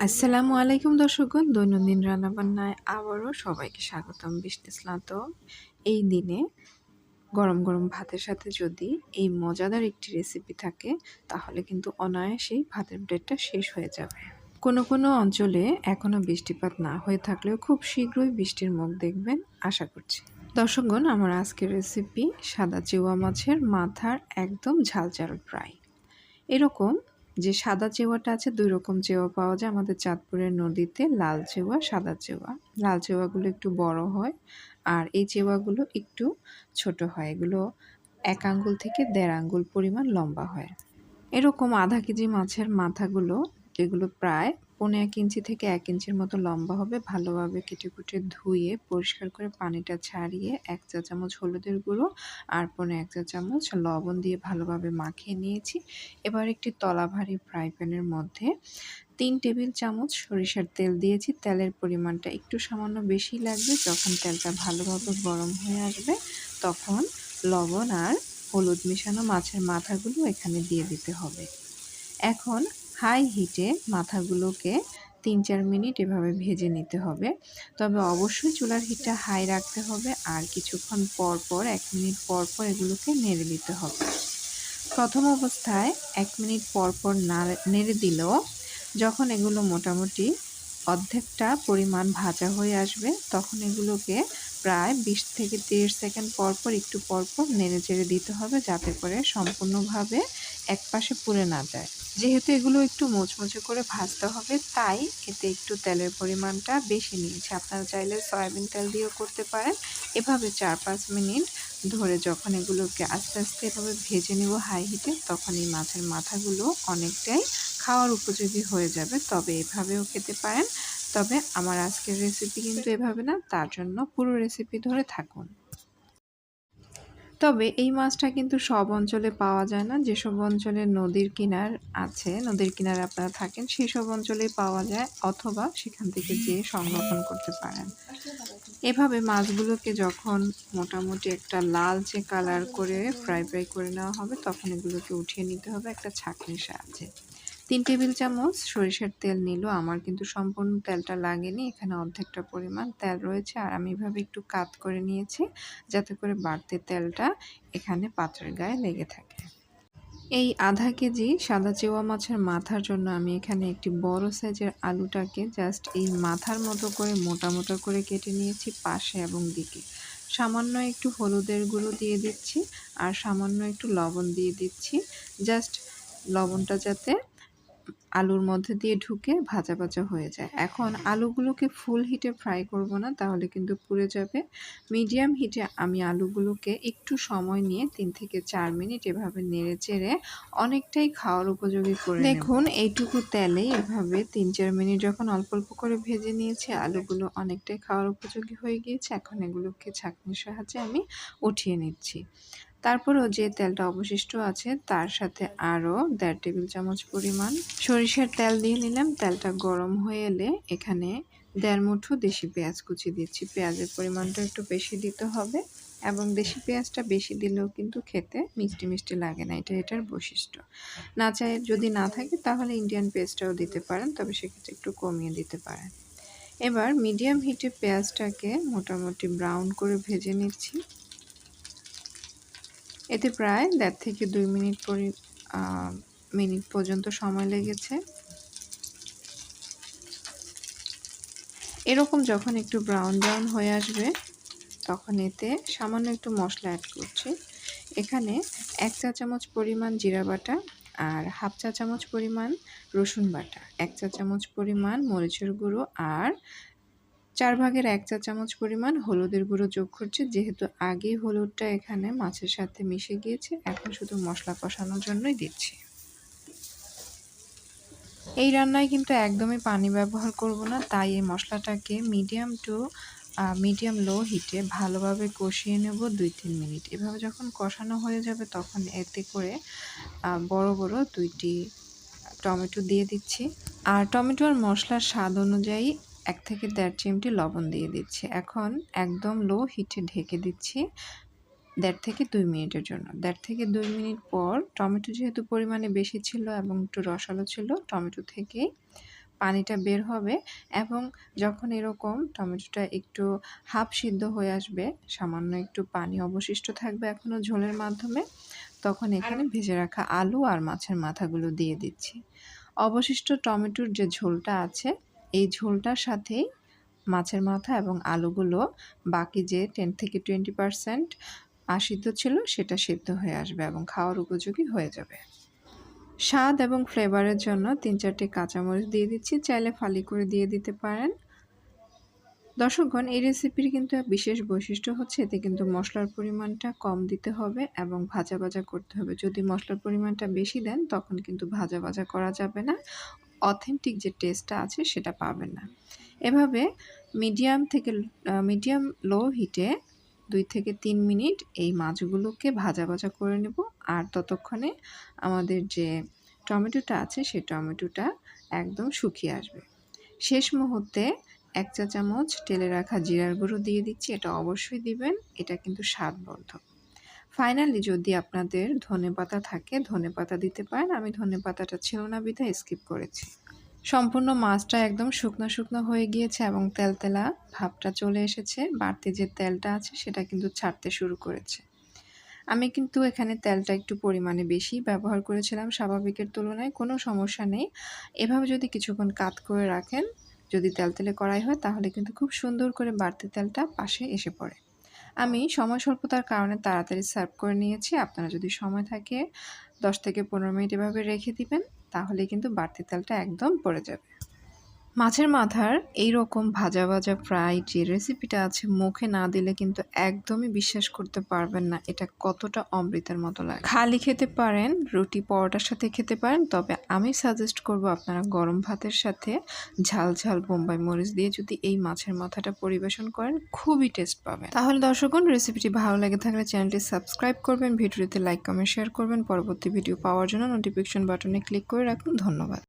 আসসালামু আলাইকুম দর্শকগণ, দৈনন্দিন রান্নাবান্নায় আবারও সবাইকে স্বাগতম। বৃষ্টি স্নাত এই দিনে গরম গরম ভাতের সাথে যদি এই মজাদার একটি রেসিপি থাকে তাহলে কিন্তু অনায়াসেই ভাতের প্লেটটা শেষ হয়ে যাবে। কোনো কোনো অঞ্চলে এখনও বৃষ্টিপাত না হয়ে থাকলেও খুব শীঘ্রই বৃষ্টির মুখ দেখবেন আশা করছি। দর্শকগণ, আমার আজকের রেসিপি সাদা চেওয়া মাছের মাথার একদম ঝাল ফ্রাই। এরকম যে সাদা চেওয়াটা আছে, ২ রকম চেওয়া পাওয়া যায় আমাদের চাঁদপুরের নদীতে, লাল চেওয়া, সাদা চেওয়া। লাল চেওয়াগুলো একটু বড় হয় আর এই চেওয়াগুলো একটু ছোট হয়। এগুলো ১ আঙ্গুল থেকে ১.৫ আঙ্গুল পরিমাণ লম্বা হয়। এরকম আধা কেজি মাছের মাথাগুলো, যেগুলো প্রায় ১.৫ ইঞ্চি থেকে ১ ইঞ্চির মতো লম্বা হবে, ভালোভাবে কেটে ধুয়ে পরিষ্কার করে পানিটা ছাড়িয়ে ১ চা চামচ হলুদের গুঁড়ো আর ১.৫ চা চামচ লবণ দিয়ে ভালোভাবে মাখিয়ে নিয়েছি। এবার একটি তলা ভারী ফ্রাই প্যানের মধ্যে ৩ টেবিল চামচ সরিষার তেল দিয়েছি। তেলের পরিমাণটা একটু সামান্য বেশি লাগবে। যখন তেলটা ভালোভাবে গরম হয়ে আসবে তখন লবণ আর হলুদ মেশানো মাছের মাথাগুলো এখানে দিয়ে দিতে হবে। এখন হাই হিটে মাথাগুলোকে ৩-৪ মিনিট এভাবে ভেজে নিতে হবে। তবে অবশ্যই চুলার হিটটা হাই রাখতে হবে আর কিছুক্ষণ পর ১ মিনিট পর এগুলোকে নেড়ে দিতে হবে। প্রথম অবস্থায় ১ মিনিট পর নেড়ে দিলেও যখন এগুলো মোটামুটি অর্ধেকটা পরিমাণ ভাজা হয়ে আসবে তখন এগুলোকে প্রায় ২০ থেকে ৩০ সেকেন্ড পর একটু পরপর নেড়ে চেড়ে দিতে হবে, যাতে করে সম্পূর্ণভাবে একপাশে পুড়ে না যায়। যেহেতু এগুলো একটু মুচমুচে করে ভাজতে হবে তাই এতে একটু তেলের পরিমাণটা বেশি নিয়েছি। আপনারা চাইলে সয়াবিন তেল দিয়েও করতে পারেন। এভাবে ৪-৫ মিনিট ধরে যখন এগুলোকে আস্তে আস্তে এভাবে ভেজে নেব হাই হিটে, তখন এই মাছের মাথাগুলো অনেকটাই খাওয়ার উপযোগী হয়ে যাবে। তবে এভাবেও খেতে পারেন। তবে আমার আজকের রেসিপি কিন্তু এভাবে না, তার জন্য পুরো রেসিপি ধরে থাকুন। তবে এই মাছটা কিন্তু সব অঞ্চলে পাওয়া যায় না। যেসব অঞ্চলে নদীর কিনার আছে, নদীর কিনারে আপনারা থাকেন, সেসব অঞ্চলেই পাওয়া যায়, অথবা সেখান থেকে যেয়ে সংরক্ষণ করতে পারেন। এভাবে মাছগুলোকে যখন মোটামুটি একটা লালচে কালার করে ফ্রাই করে নেওয়া হবে তখন এগুলোকে উঠিয়ে নিতে হবে একটা ছাঁকনির সাহায্যে। ৩ টেবিল চামচ সরিষার তেল নিল। আমার কিন্তু সম্পূর্ণ তেলটা লাগেনি, এখানে অর্ধেকটা পরিমাণ তেল রয়েছে আর আমি এভাবে একটু কাত করে নিয়েছি যাতে করে বাড়তি তেলটা এখানে পাত্রের গায়ে লেগে থাকে। এই আধা কেজি সাদা চেওয়া মাছের মাথার জন্য আমি এখানে একটি বড় সাইজের আলুটাকে জাস্ট এই মাথার মতো করে মোটা করে কেটে নিয়েছি পাশে এবং দিকে। সামান্য একটু হলুদের গুঁড়ো দিয়ে দিচ্ছি আর সামান্য একটু লবণ দিয়ে দিচ্ছি, জাস্ট লবণটা যাতে আলুর মধ্যে দিয়ে ঢুকে ভাজা হয়ে যায়। এখন আলুগুলোকে ফুল হিটে ফ্রাই করব না, তাহলে কিন্তু পুড়ে যাবে। মিডিয়াম হিটে আমি আলুগুলোকে একটু সময় নিয়ে ৩ থেকে ৪ মিনিট এভাবে নেড়েচেড়ে অনেকটাই খাওয়ার উপযোগী করে নেব। দেখুন এইটুকু তেলে এভাবে ৩-৪ মিনিট যখন অল্প করে ভেজে নিয়েছি, আলুগুলো অনেকটাই খাওয়ার উপযোগী হয়ে গিয়েছে। এখন এগুলোকে ছাঁকনির সাহায্যে আমি উঠিয়ে নিচ্ছি। তারপরেও যে তেলটা অবশিষ্ট আছে তার সাথে আরও ১.৫ টেবিল চামচ পরিমাণ সরিষার তেল দিয়ে নিলাম। তেলটা গরম হয়ে এলে এখানে ১.৫ মুঠো দেশি পেঁয়াজ কুচি দিচ্ছি। পেঁয়াজের পরিমাণটা একটু বেশি দিতে হবে এবং দেশি পেঁয়াজটা বেশি দিলেও কিন্তু খেতে মিষ্টি লাগে না, এটার বৈশিষ্ট্য। যদি না থাকে তাহলে ইন্ডিয়ান পেস্টটাও দিতে পারেন, তবে সেক্ষেত্রে একটু কমিয়ে দিতে পারেন। এবার মিডিয়াম হিটে পেঁয়াজটাকে মোটামুটি ব্রাউন করে ভেজে নিচ্ছি। এতে প্রায় ১.৫ থেকে ২ মিনিট পর্যন্ত সময় লেগেছে। এরকম যখন একটু ব্রাউন হয়ে আসবে তখন এতে সামান্য একটু মশলা অ্যাড করছি। এখানে ১ চা চামচ পরিমাণ জিরা বাটা আর ১/২ চা চামচ পরিমাণ রসুন বাটা, ১ চা চামচ পরিমাণ মরিচের গুঁড়ো আর ১/৪ চা চামচ পরিমাণ হলুদের গুঁড়ো যোগ করছি। যেহেতু আগেই হলুদটা এখানে মাছের সাথে মিশে গিয়েছে, এখন শুধু মশলা কষানোর জন্যই দিচ্ছি। এই রান্নায় কিন্তু একদমই পানি ব্যবহার করব না, তাই এই মশলাটাকে মিডিয়াম লো হিটে ভালোভাবে কষিয়ে নেব ২-৩ মিনিট। এভাবে যখন কষানো হয়ে যাবে তখন এতে করে বড় ২টি টমেটো দিয়ে দিচ্ছি আর টমেটো আর মশলার স্বাদ অনুযায়ী ১ থেকে ১.৫ চিমটি লবণ দিয়ে দিচ্ছি। এখন একদম লো হিটে ঢেকে দিচ্ছি ১.৫ থেকে ২ মিনিটের জন্য। ১.৫ থেকে ২ মিনিট পর টমেটো যেহেতু পরিমাণে বেশি ছিল এবং একটু রসালো ছিল, টমেটো থেকেই পানিটা বের হবে এবং যখন এরকম টমেটোটা একটু হাফ সিদ্ধ হয়ে আসবে, সামান্য একটু পানি অবশিষ্ট থাকবে এখনও ঝোলের মাধ্যমে, তখন এখানে ভেজে রাখা আলু আর মাছের মাথাগুলো দিয়ে দিচ্ছি। অবশিষ্ট টমেটোর যে ঝোলটা আছে, এই ঝোলটার সাথেই মাছের মাথা এবং আলুগুলো বাকি যে 10 থেকে 20% সিদ্ধ ছিল সেটা সিদ্ধ হয়ে আসবে এবং খাওয়ার উপযোগী হয়ে যাবে। স্বাদ এবং ফ্লেভারের জন্য 3-4টি কাঁচামরিচ দিয়ে দিচ্ছি, চাইলে ফালি করে দিয়ে দিতে পারেন। দর্শকগণ, এই রেসিপির কিন্তু বিশেষ বৈশিষ্ট্য হচ্ছে এতে কিন্তু মশলার পরিমাণটা কম দিতে হবে এবং ভাজা ভাজা করতে হবে। যদি মশলার পরিমাণটা বেশি দেন তখন কিন্তু ভাজা ভাজা করা যাবে না, অথেন্টিক যে টেস্টটা আছে সেটা পাবেন না। এভাবে মিডিয়াম লো হিটে 2 থেকে 3 মিনিট এই মাছগুলোকে ভাজা ভাজা করে নেব। আর ততক্ষণে আমাদের যে টমেটোটা আছে সেই টমেটোটা একদম শুকিয়ে আসবে। শেষ মুহূর্তে 1 চা চামচ টেলে রাখা জিরার গুঁড়ো দিয়ে দিচ্ছি, এটা অবশ্যই দিবেন, এটা কিন্তু স্বাদবর্ধক। ফাইনালি যদি আপনাদের ধনেপাতা থাকে ধনেপাতা দিতে পারেন, আমি ধনেপাতাটা ছিল না বিধায় স্কিপ করেছি। সম্পূর্ণ মাছটা একদম শুকনো শুকনো হয়ে গিয়েছে এবং তেলতেলা ভাবটা চলে এসেছে, বাড়তি যে তেলটা আছে সেটা কিন্তু ছাড়তে শুরু করেছে। আমি কিন্তু এখানে তেলটা একটু পরিমাণে বেশি ব্যবহার করেছিলাম স্বাভাবিকের তুলনায়, কোনো সমস্যা নেই। এভাবে যদি কিছুক্ষণ কাত করে রাখেন, যদি তেলতেলে কড়াই হয় তাহলে কিন্তু খুব সুন্দর করে বাড়তি তেলটা পাশে এসে পড়ে। আমি সময় স্বল্পতার কারণে তাড়াতাড়ি সার্ভ করে নিয়েছি। আপনারা যদি সময় থাকে 10 থেকে 15 মিনিট এভাবে রেখে দিবেন, তাহলে কিন্তু বাড়তি তেলটা একদম পড়ে যাবে। মাছের মাথার এইরকম ভাজা ভাজা ফ্রাই যে রেসিপিটা আছে, মুখে না দিলে কিন্তু একদমই বিশ্বাস করতে পারবেন না এটা কতটা অমৃতের মতো লাগে। খালি খেতে পারেন, রুটি পরোটার সাথে খেতে পারেন, তবে আমি সাজেস্ট করব আপনারা গরম ভাতের সাথে ঝাল ঝাল বোম্বাই মরিচ দিয়ে যদি এই মাছের মাথাটা পরিবেশন করেন, খুবই টেস্ট পাবেন। তাহলে দর্শকগণ, রেসিপিটি ভালো লেগে থাকলে চ্যানেলটি সাবস্ক্রাইব করবেন, ভিডিওতে লাইক কমেন্ট শেয়ার করবেন। পরবর্তী ভিডিও পাওয়ার জন্য নোটিফিকেশন বাটনে ক্লিক করে রাখুন। ধন্যবাদ।